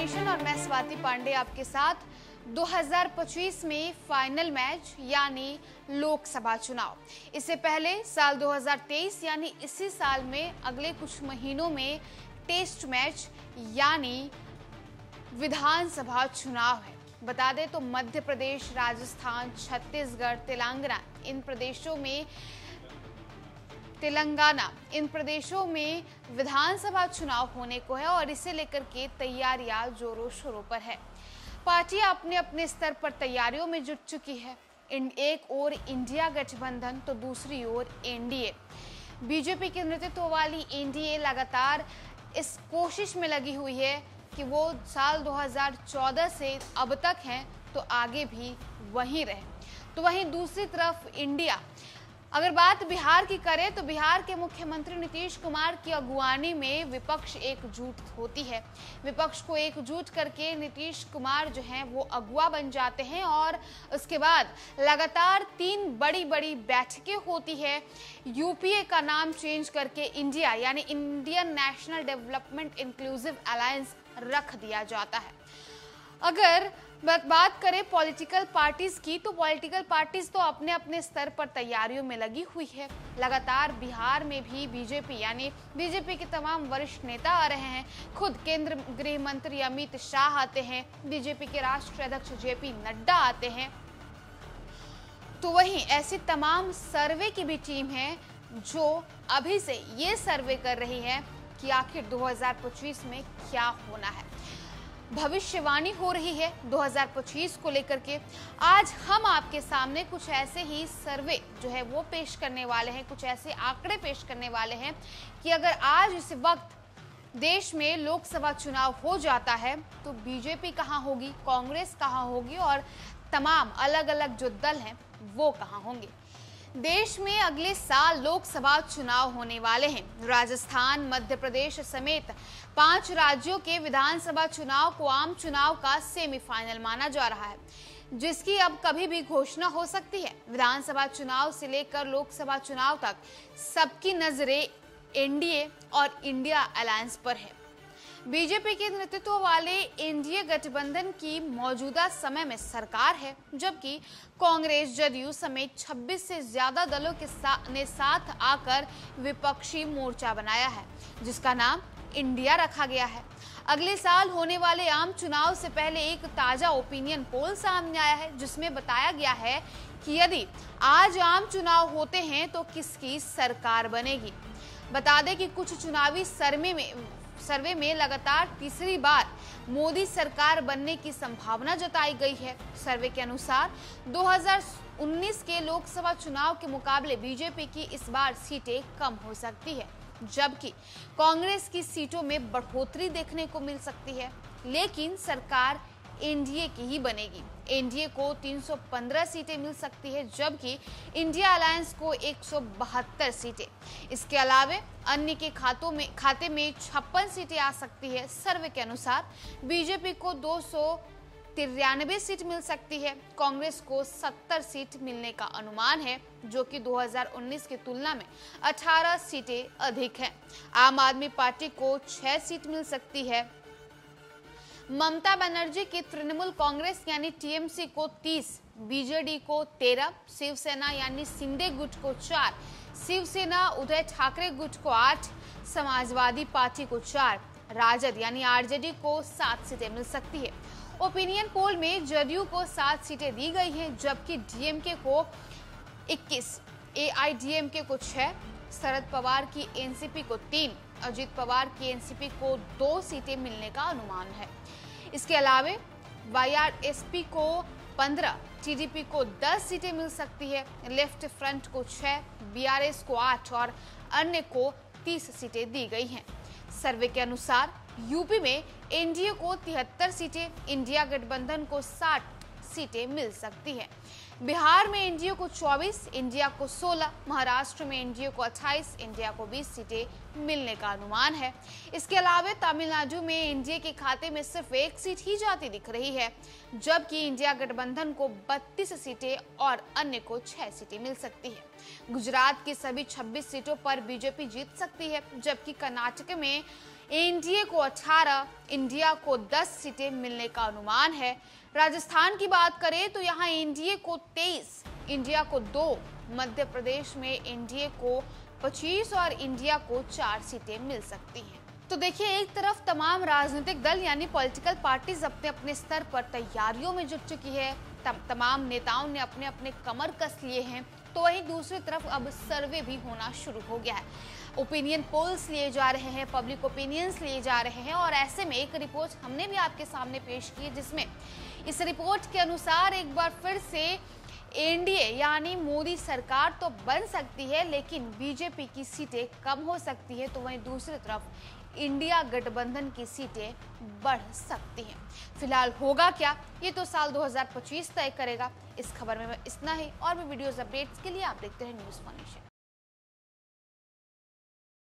Nation और मैं स्वाति पांडे आपके साथ। 2025 में फाइनल मैच यानी लोकसभा चुनाव। इससे पहले साल 2023 यानी इसी साल में अगले कुछ महीनों में टेस्ट मैच यानी विधानसभा चुनाव है। बता दें तो मध्य प्रदेश, राजस्थान, छत्तीसगढ़, तेलंगाना इन प्रदेशों में विधानसभा चुनाव होने को है और इसे लेकर के तैयारियां जोरों शोरों पर है। पार्टियां अपने अपने स्तर पर तैयारियों में जुट चुकी है। एक ओर इंडिया गठबंधन तो दूसरी ओर एनडीए। बीजेपी के नेतृत्व वाली एनडीए लगातार इस कोशिश में लगी हुई है कि वो साल 2014 से अब तक हैं तो आगे भी वहीं रहे। तो वहीं दूसरी तरफ इंडिया, अगर बात बिहार की करें तो बिहार के मुख्यमंत्री नीतीश कुमार की अगुवानी में विपक्ष एकजुट होती है। विपक्ष को एकजुट करके नीतीश कुमार जो हैं वो अगुवा बन जाते हैं और उसके बाद लगातार 3 बड़ी बड़ी बैठकें होती है। यूपीए का नाम चेंज करके इंडिया यानी Indian national development inclusive alliance रख दिया जाता है। अगर बात करें पॉलिटिकल पार्टीज की तो पॉलिटिकल पार्टीज तो अपने अपने स्तर पर तैयारियों में लगी हुई है। लगातार बिहार में भी बीजेपी के तमाम वरिष्ठ नेता आ रहे हैं। खुद केंद्र गृह मंत्री अमित शाह आते हैं, बीजेपी के राष्ट्रीय अध्यक्ष जेपी नड्डा आते हैं। तो वहीं ऐसी तमाम सर्वे की भी टीम है जो अभी से ये सर्वे कर रही है कि आखिर 2025 में क्या होना है। भविष्यवाणी हो रही है 2025 को लेकर के। आज हम आपके सामने कुछ ऐसे ही सर्वे जो है वो पेश करने वाले हैं, कुछ ऐसे आंकड़े पेश करने वाले हैं कि अगर आज इस वक्त देश में लोकसभा चुनाव हो जाता है तो बीजेपी कहां होगी, कांग्रेस कहां होगी और तमाम अलग अलग जो दल हैं वो कहां होंगे। देश में अगले साल लोकसभा चुनाव होने वाले हैं। राजस्थान, मध्य प्रदेश समेत 5 राज्यों के विधानसभा चुनाव को आम चुनाव का सेमीफाइनल माना जा रहा है, जिसकी अब कभी भी घोषणा हो सकती है। विधानसभा चुनाव से लेकर लोकसभा चुनाव तक सबकी नजरें एनडीए और इंडिया अलायंस पर है। बीजेपी के नेतृत्व वाले एनडीए गठबंधन की मौजूदा समय में सरकार है, जबकि कांग्रेस, जदयू समेत 26 से ज्यादा दलों के साथ आकर विपक्षी मोर्चा बनाया है, जिसका नाम इंडिया रखा गया है। अगले साल होने वाले आम चुनाव से पहले एक ताजा ओपिनियन पोल सामने आया है, जिसमें बताया गया है कि यदि आज आम चुनाव होते हैं तो किसकी सरकार बनेगी। बता दें कि कुछ चुनावी सर्वे में लगातार तीसरी बार मोदी सरकार बनने की संभावना जताई गई है। सर्वे के अनुसार 2019 के लोकसभा चुनाव के मुकाबले बीजेपी की इस बार सीटें कम हो सकती है, जबकि कांग्रेस की सीटों में बढ़ोतरी देखने को मिल सकती है, लेकिन सरकार एनडीए की ही बनेगी। एनडीए को 315 सीटें मिल सकती है, जबकि इंडिया अलायंस को 172 सीटें। इसके अलावा अन्य के खाते में 56 सीटें आ सकती है। सर्वे के अनुसार बीजेपी को 293 सीट मिल सकती है। कांग्रेस को 70 सीट मिलने का अनुमान है, जो कि 2019 की तुलना में 18 सीटें अधिक हैं। आम आदमी पार्टी को 6 सीट मिल सकती है। ममता बनर्जी की तृणमूल कांग्रेस यानी टीएमसी को 30, बीजेडी को 13, शिवसेना यानी शिंदे गुट को 4, शिवसेना उद्धव ठाकरे गुट को 8, समाजवादी पार्टी को 4, राजद यानी आरजेडी को 7 सीटें मिल सकती है। ओपिनियन पोल में जदयू को 7 सीटें दी गई हैं, जबकि डीएमके को 21, एआईडीएमके को 6, शरद पवार की एनसीपी को 3, अजित पवार की एनसीपी को 2 सीटें मिलने का अनुमान है। इसके अलावा वाईआरएसपी को 15, टीडीपी को 10 सीटें मिल सकती है। लेफ्ट फ्रंट को 6, बीआरएस को 8 और अन्य को 30 सीटें दी गई हैं। सर्वे के अनुसार यूपी में एनडीए को 73 सीटें, इंडिया गठबंधन को 60 सीटें मिल सकती हैं। बिहार में एनडीए को 24, इंडिया को 16, महाराष्ट्र में एनडीए को 28, इंडिया को 20 सीटें मिलने का अनुमान है। इसके अलावा तमिलनाडु में एनडीए के खाते में सिर्फ 1 सीट ही जाती दिख रही है, जबकि इंडिया गठबंधन को 32 सीटें और अन्य को 6 सीटें मिल सकती है। गुजरात की सभी 26 सीटों पर बीजेपी जीत सकती है, जबकि कर्नाटक में एनडीए को 18, इंडिया को 10 सीटें मिलने का अनुमान है। राजस्थान की बात करें तो यहाँ एनडीए को 23, इंडिया को 2, मध्य प्रदेश में एनडीए को 25 और इंडिया को 4 सीटें मिल सकती हैं। तो देखिए, एक तरफ तमाम राजनीतिक दल यानी पॉलिटिकल पार्टीज अपने अपने स्तर पर तैयारियों में जुट चुकी है, तमाम नेताओं ने अपने अपने कमर कस लिए हैं, तो वहीं दूसरी तरफ अब सर्वे भी होना शुरू हो गया है। ओपिनियन पोल्स लिए जा रहे हैं, पब्लिक ओपिनियंस लिए जा रहे हैं और ऐसे में एक रिपोर्ट हमने भी आपके सामने पेश की है, जिसमें इस रिपोर्ट के अनुसार एक बार फिर से एनडीए यानी मोदी सरकार तो बन सकती है, लेकिन बीजेपी की सीटें कम हो सकती है, तो वहीं दूसरी तरफ इंडिया गठबंधन की सीटें बढ़ सकती हैं। फिलहाल होगा क्या, ये तो साल 2025 तय करेगा। इस खबर में इतना ही, और भी वीडियोस अपडेट्स के लिए आप देखते हैं न्यूज़ फॉर नेशन।